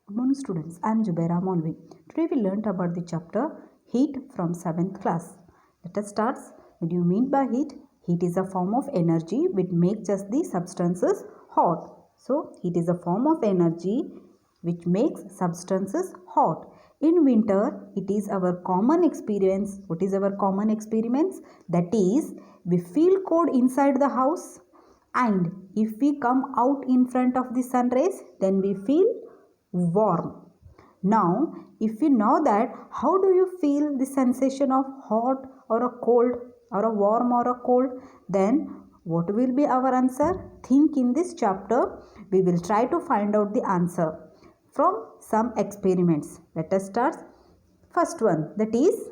Good morning students, I am Jubaira Molvi. Today we learnt about the chapter Heat from 7th class. Let us start. What do you mean by heat? Heat is a form of energy which makes us the substances hot. So heat is a form of energy which makes substances hot. In winter, it is our common experience. What is our common experience? That is, we feel cold inside the house, and if we come out in front of the sun rays, then we feel warm. Now, if we know that, how do you feel the sensation of hot or a cold or a warm or a cold? Then what will be our answer? Think in this chapter. We will try to find out the answer from some experiments. Let us start. First one, that is,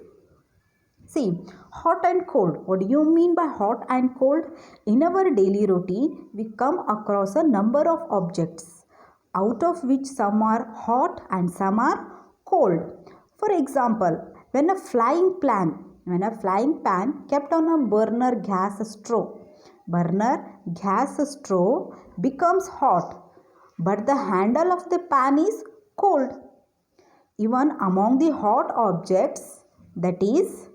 see, hot and cold. What do you mean by hot and cold? In our daily routine, we come across a number of objects, out of which some are hot and some are cold. For example, when a frying pan kept on a burner gas straw becomes hot, but the handle of the pan is cold. Even among the hot objects, that is,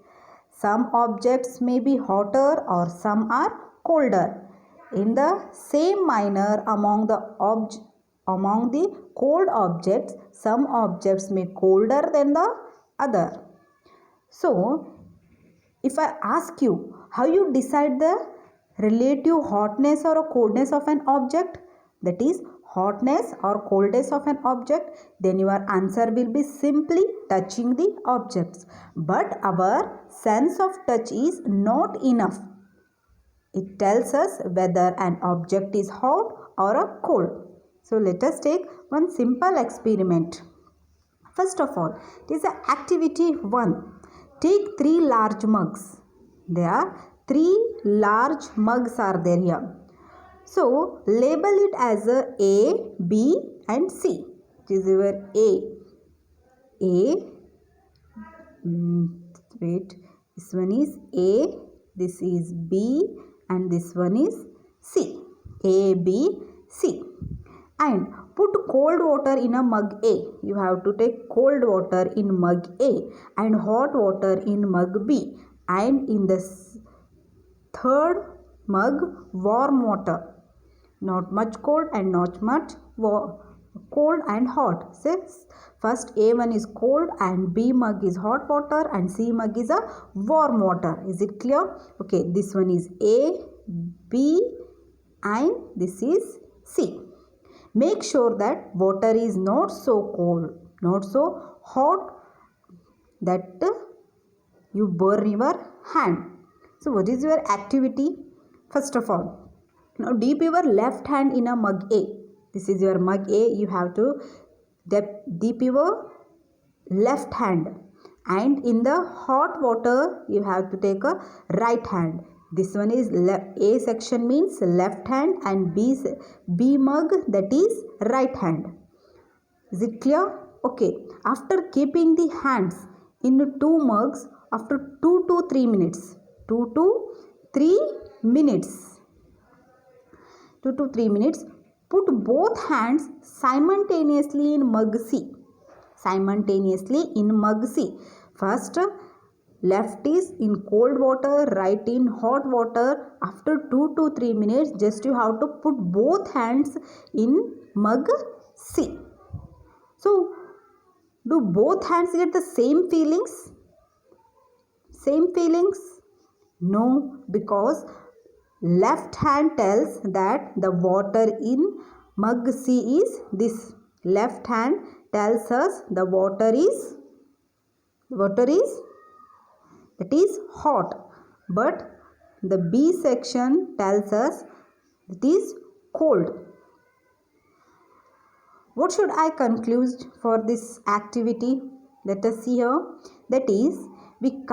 some objects may be hotter or some are colder. In the same manner, among the cold objects, some objects may colder than the other. So, if I ask you how you decide the relative hotness or coldness of an object, that is hotness or coldness of an object, then your answer will be simply touching the objects. But our sense of touch is not enough. It tells us whether an object is hot or a cold. So let us take one simple experiment. First of all, it is activity 1. Take 3 large mugs. There are 3 large mugs are there here. So label it as A, B and C. It is your this one is A, this is B and this one is C. A, B, C. And put cold water in a mug A. You have to take cold water in mug A and hot water in mug B. And in the third mug, warm water. Not much cold and not much cold and hot. Says first A1 is cold and B mug is hot water and C mug is a warm water. Is it clear? Okay, this one is A, B and this is C. Make sure that water is not so cold, not so hot that you burn your hand. So what is your activity? First of all, now dip your left hand in a mug A. This is your mug A. You have to dip your left hand. And in the hot water, you have to take a right hand. This one is A section means left hand and B mug, that is right hand. Is it clear? Okay. After keeping the hands in 2 mugs, after 2 to 3 minutes, 2 to 3 minutes, put both hands simultaneously in mug C. First, left is in cold water, right in hot water. After 2 to 3 minutes, just you have to put both hands in mug C. So, do both hands get the same feelings? No, because left hand tells that the water in mug C is this. Left hand tells us the water is it is hot, but the B section tells us it is cold. What should I conclude for this activity? Let us see here. That is, we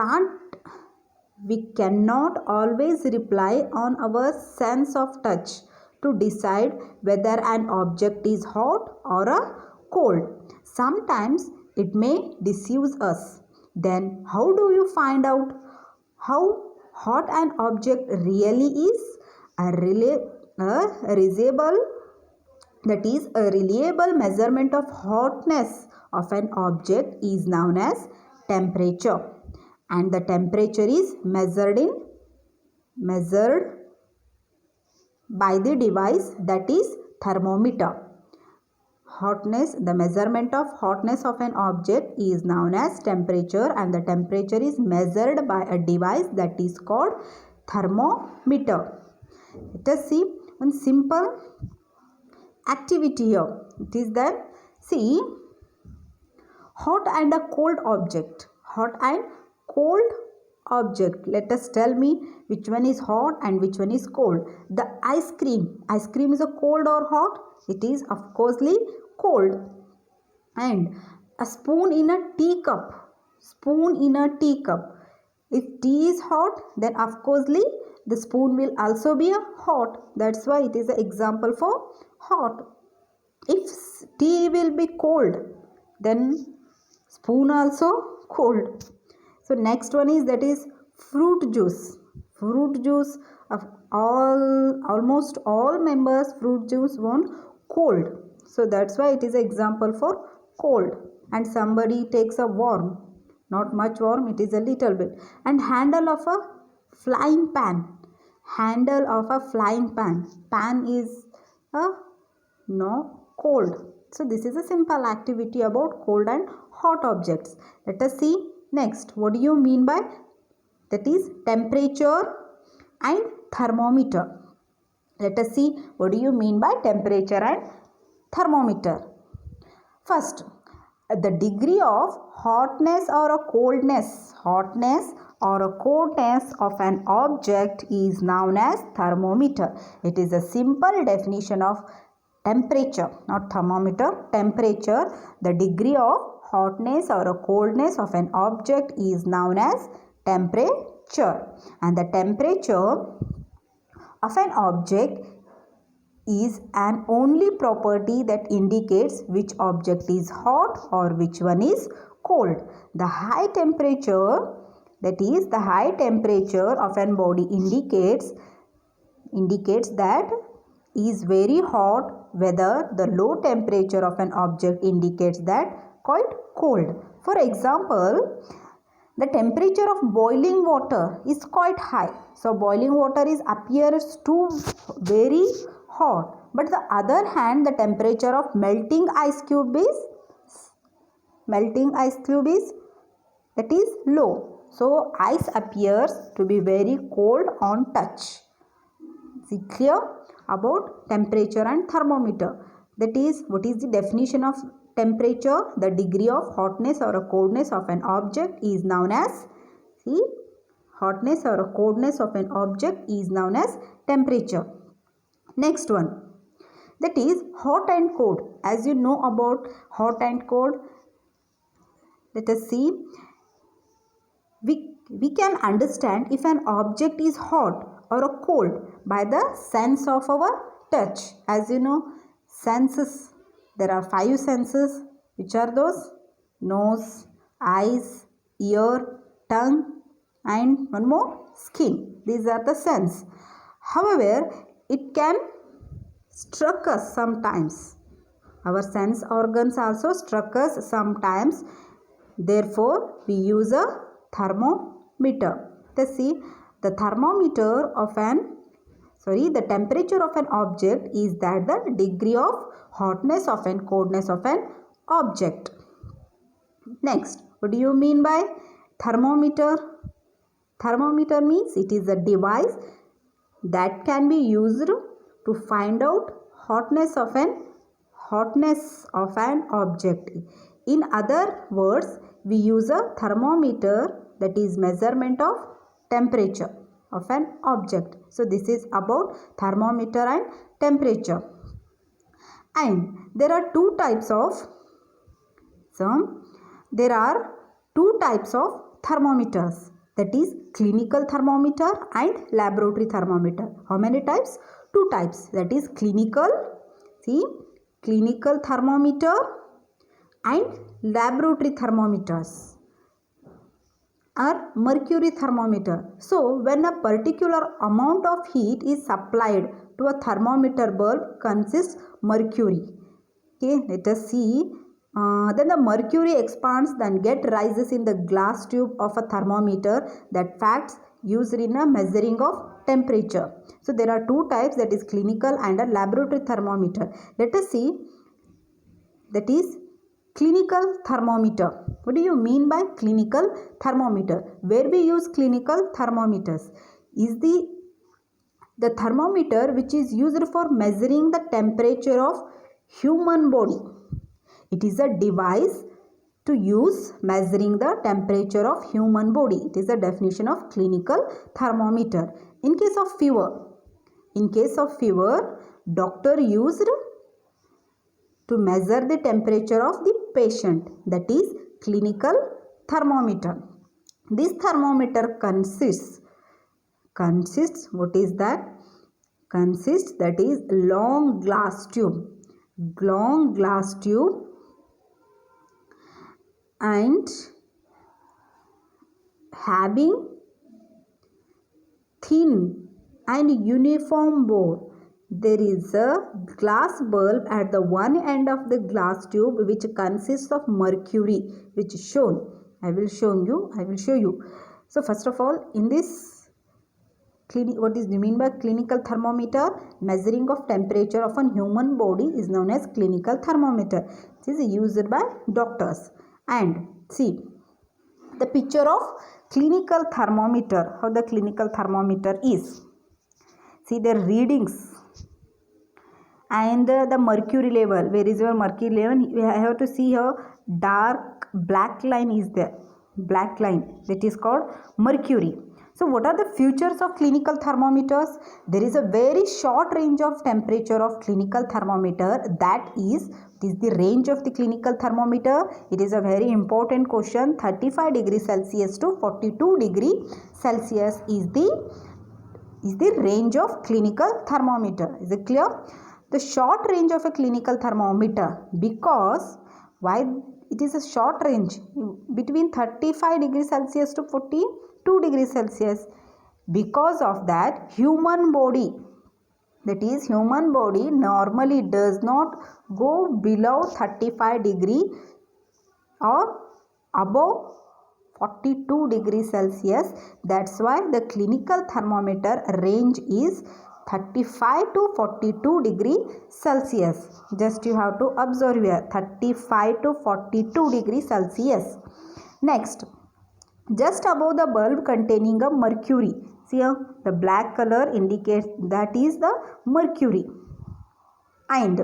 cannot always rely on our sense of touch to decide whether an object is hot or cold. Sometimes it may deceive us. Then how do you find out how hot an object really is? A reasonable that is a reliable measurement of hotness of an object is known as temperature, and the temperature is measured by the device that is thermometer. Hotness, the measurement of hotness of an object is known as temperature, and the temperature is measured by a device that is called thermometer. Let us see one simple activity here. It is that, see, hot and a cold object. Hot and cold object. Let us tell me which one is hot and which one is cold. The ice cream. Ice cream is a cold or hot? It is of coursely cold. And a spoon in a teacup. Spoon in a teacup. If tea is hot, then of coursely the spoon will also be a hot. That's why it is an example for hot. If tea will be cold, then spoon also cold. So next one is, that is fruit juice. Fruit juice of almost all members, fruit juice want cold. So that's why it is an example for cold. And somebody takes a warm, not much warm, it is a little bit. And handle of a flying pan. Handle of a flying pan. Pan is a cold. So this is a simple activity about cold and hot objects. Let us see next. What do you mean by, that is temperature and thermometer? Let us see what do you mean by temperature and thermometer. First, the degree of hotness or a coldness of an object is known as thermometer. It is a simple definition of temperature, not thermometer. Temperature, the degree of hotness or a coldness of an object is known as temperature. And the temperature of an object is an only property that indicates which object is hot or which one is cold. The high temperature, that is the high temperature of an body indicates that is very hot, whether the low temperature of an object indicates that quite cold. For example, the temperature of boiling water is quite high. So boiling water appears to very hot. But the other hand, the temperature of melting ice cube is that is low. So ice appears to be very cold on touch. Is it clear about temperature and thermometer? That is, what is the definition of temperature? The degree of hotness or a coldness of an object is known as, see, hotness or a coldness of an object is known as temperature. Next one, that is hot and cold. As you know about hot and cold, let us see. We can understand if an object is hot or a cold by the sense of our touch. As you know, senses, there are 5 senses. Which are those? Nose, eyes, ear, tongue, and one more, skin. These are the sense. However, it can struck us sometimes. Our sense organs also struck us sometimes. Therefore, we use a thermometer. Let's see, the temperature of an object is that the degree of hotness of and coldness of an object. Next, what do you mean by thermometer? Thermometer means it is a device that can be used to find out hotness of an object. In other words, we use a thermometer, that is measurement of temperature of an object. So this is about thermometer and temperature. And there are two types of thermometers, that is clinical thermometer and laboratory thermometer. How many types? 2 types, that is clinical thermometer and laboratory thermometers are mercury thermometer. So when a particular amount of heat is supplied to a thermometer bulb consists mercury. Okay, let us see. Then the mercury expands, then rises in the glass tube of a thermometer. That facts used in a measuring of temperature. So there are two types, that is clinical and a laboratory thermometer. Let us see, that is clinical thermometer. What do you mean by clinical thermometer? Where we use clinical thermometers is the thermometer which is used for measuring the temperature of human body. It is a device to use measuring the temperature of human body. It is a definition of clinical thermometer. In case of fever, doctor used to measure the temperature of the patient. That is clinical thermometer. This thermometer consists, what is that? Consists, that is long glass tube and having thin and uniform bore. There is a glass bulb at the one end of the glass tube which consists of mercury, which is shown. I will show you. So first of all, in this what is the mean by clinical thermometer? Measuring of temperature of a human body is known as clinical thermometer. This is used by doctors. And see the picture of clinical thermometer, how the clinical thermometer is. See the readings and the mercury level. Where is your mercury level? We have to see here, dark black line is there. Black line, that is called mercury. So what are the features of clinical thermometers? There is a very short range of temperature of clinical thermometer. That is the range of the clinical thermometer. It is a very important question. 35 degrees Celsius to 42 degrees Celsius is the range of clinical thermometer. Is it clear? The short range of a clinical thermometer, because why it is a short range? Between 35 degrees Celsius to 42 degrees Celsius. Because of that, human body normally does not go below 35 degree or above 42 degrees Celsius. That's why the clinical thermometer range is 35 to 42 degree Celsius. Just you have to observe here, 35 to 42 degrees Celsius. Next, just above the bulb containing a mercury. See here, the black color indicates that is the mercury. And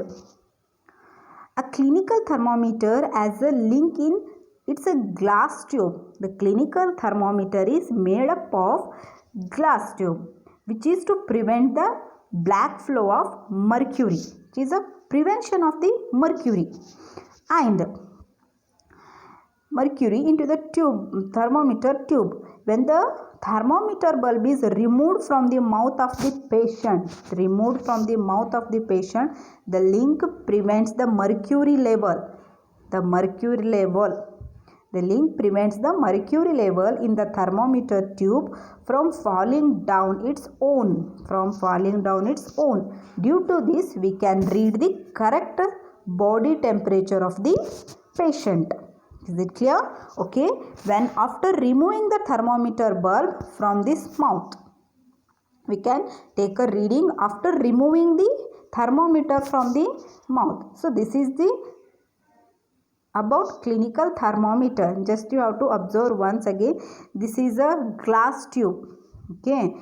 a clinical thermometer as a link in, it's a glass tube. The clinical thermometer is made up of glass tube, which is to prevent the black flow of mercury. It is a prevention of the mercury. And mercury into the thermometer tube. When the thermometer bulb is removed from the mouth of the patient, the link prevents the mercury level. The link prevents the mercury level in the thermometer tube from falling down its own. Due to this, we can read the correct body temperature of the patient. Is it clear? Okay. When after removing the thermometer bulb from this mouth, we can take a reading after removing the thermometer from the mouth. So this is the about clinical thermometer. Just you have to observe once again. This is a glass tube. Okay.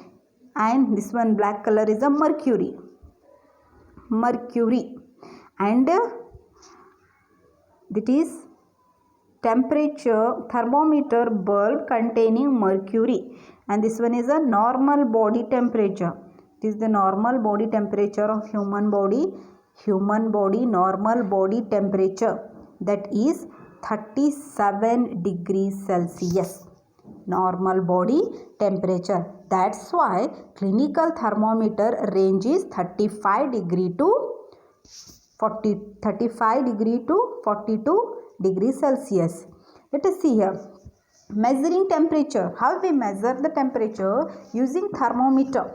And this one black color is a mercury. And that is temperature thermometer bulb containing mercury, and this one is a normal body temperature. It is the normal body temperature of human body normal body temperature, that is 37 degrees Celsius. Normal body temperature. That's why clinical thermometer range is 35 degree to 42 degrees Celsius. Let us see here. Measuring temperature. How we measure the temperature? Using thermometer.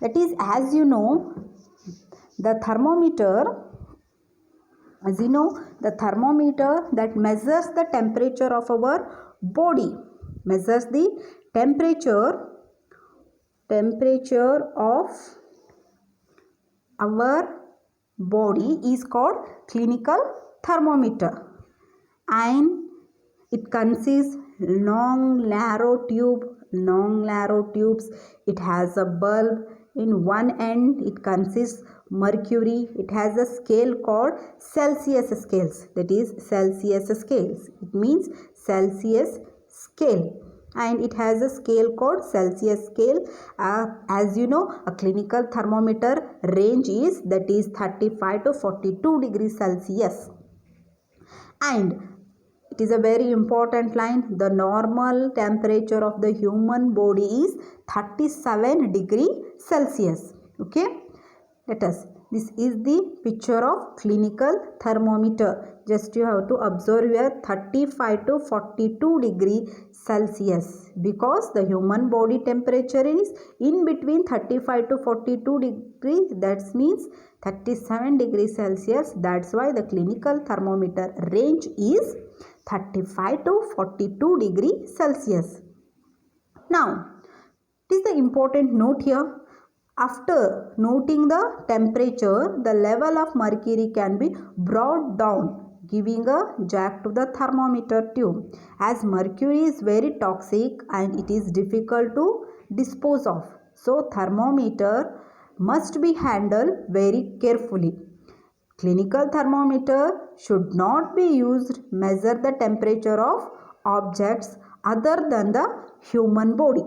That is, as you know, the thermometer that measures the temperature of our body, measures the temperature of our body is called clinical thermometer, and it consists long narrow tubes. It has a bulb in one end. It consists mercury. It has a scale called Celsius scales. That is Celsius scales. It means Celsius scale. And it has a scale called Celsius scale. As you know, a clinical thermometer range is 35 to 42 degrees Celsius. And it is a very important line. The normal temperature of the human body is 37 degree Celsius. Okay. This is the picture of clinical thermometer. Just you have to observe here 35 to 42 degree Celsius, because the human body temperature is in between 35 to 42 degree. That means 37 degrees Celsius. That's why the clinical thermometer range is 35 to 42 degree Celsius. Now, it is the important note here. After noting the temperature, the level of mercury can be brought down, giving a jack to the thermometer tube, as mercury is very toxic and it is difficult to dispose of. So, thermometer must be handled very carefully. Clinical thermometer should not be used to measure the temperature of objects other than the human body.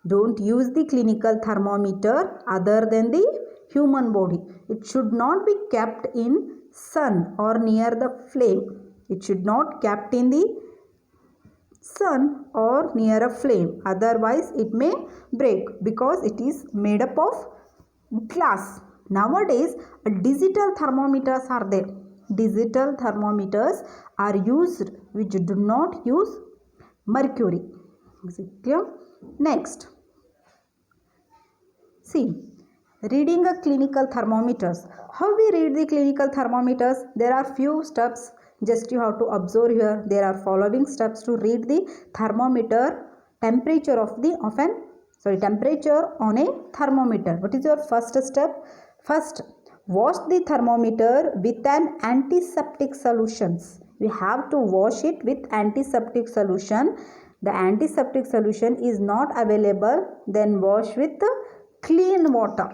Don't use the clinical thermometer other than the human body. It should not be kept in sun or near the flame. It should not kept in the sun or near a flame. Otherwise, it may break because it is made up of glass. Nowadays, digital thermometers are there. Digital thermometers are used which do not use mercury. Is it clear? Next. See, reading a clinical thermometers. How we read the clinical thermometers? There are few steps. Just you have to observe here. There are following steps to read the thermometer temperature temperature on a thermometer. What is your first step? First, wash the thermometer with an antiseptic solutions. We have to wash it with antiseptic solution. The antiseptic solution is not available, then wash with clean water.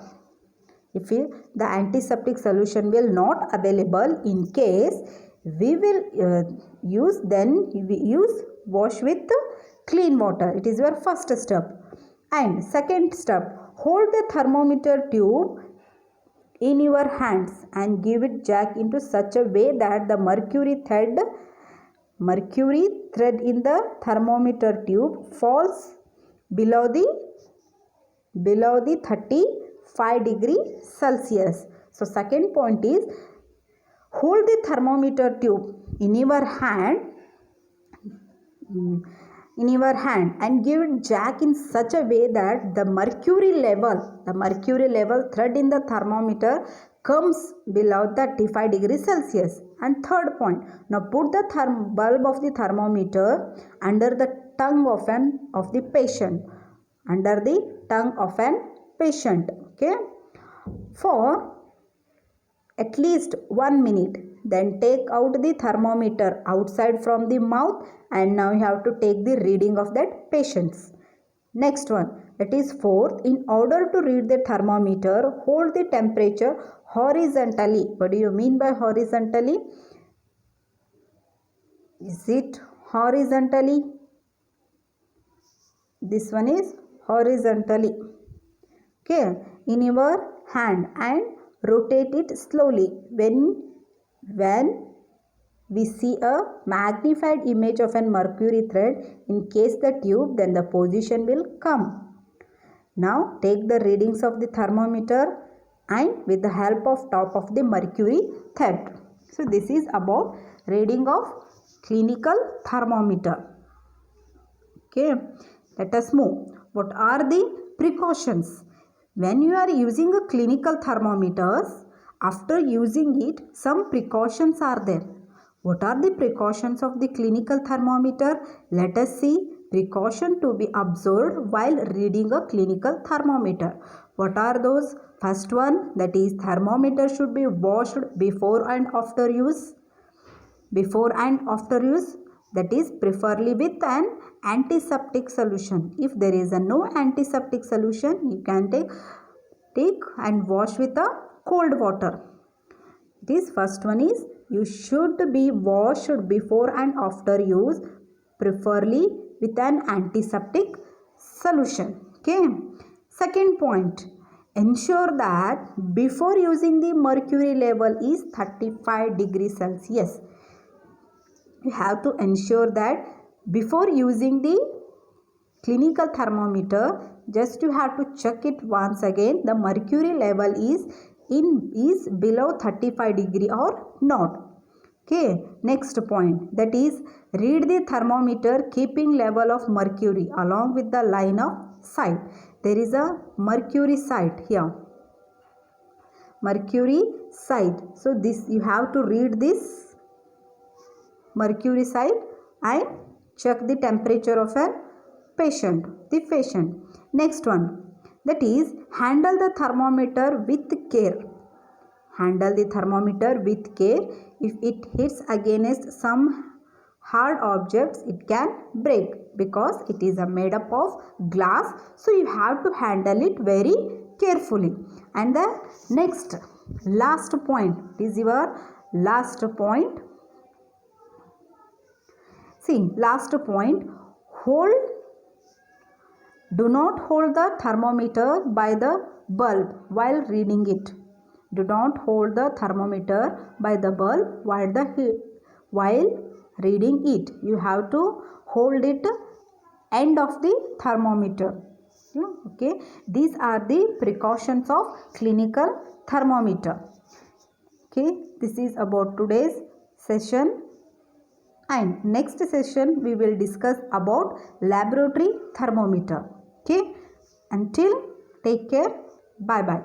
If the antiseptic solution will not available, in case we will wash with clean water. It is your first step. And second step, hold the thermometer tube in your hands and give it jack into such a way that the mercury thread in the thermometer tube falls below the 35 degree Celsius. So second point is, hold the thermometer tube in your hand and give it jack in such a way that the mercury level thread in the thermometer comes below 35 degrees Celsius. And third point, now put the bulb of the thermometer under the tongue of the patient. Okay, for at least 1 minute. Then take out the thermometer outside from the mouth, and now you have to take the reading of that patient's. Next one, it is fourth, in order to read the thermometer, hold the temperature horizontally. What do you mean by horizontally? Is it horizontally? This one is horizontally. Okay, in your hand and rotate it slowly. When we see a magnified image of a mercury thread encase the tube, then the position will come. Now take the readings of the thermometer and with the help of top of the mercury thread. So this is about reading of clinical thermometer. Okay, let us move. What are the precautions? When you are using a clinical thermometers, after using it, some precautions are there. What are the precautions of the clinical thermometer? Let us see. Precaution to be observed while reading a clinical thermometer. What are those? First one, that is thermometer should be washed before and after use. Before and after use, that is preferably with an antiseptic solution. If there is a no antiseptic solution, you can take and wash with a cold water. This first one is you should be washed before and after use, preferably with an antiseptic solution. Okay. Second point, ensure that before using the mercury level is 35 degrees Celsius. You have to ensure that before using the clinical thermometer, just you have to check it once again, the mercury level is below 35 degree or not. Okay, next point, that is read the thermometer keeping level of mercury along with the line of sight. There is a mercury sight here, mercury sight. So this you have to read this mercury sight and check the temperature of a patient. Next one, that is handle the thermometer with care. Handle the thermometer with care. If it hits against some hard objects, it can break because it is made up of glass. So you have to handle it very carefully. And the next last point is your last point. See, last point, do not hold the thermometer by the bulb while reading it. Do not hold the thermometer by the bulb while reading it. You have to hold it end of the thermometer. Okay. These are the precautions of clinical thermometer. Okay. This is about today's session. And next session we will discuss about laboratory thermometer. Okay. Until take care. Bye bye.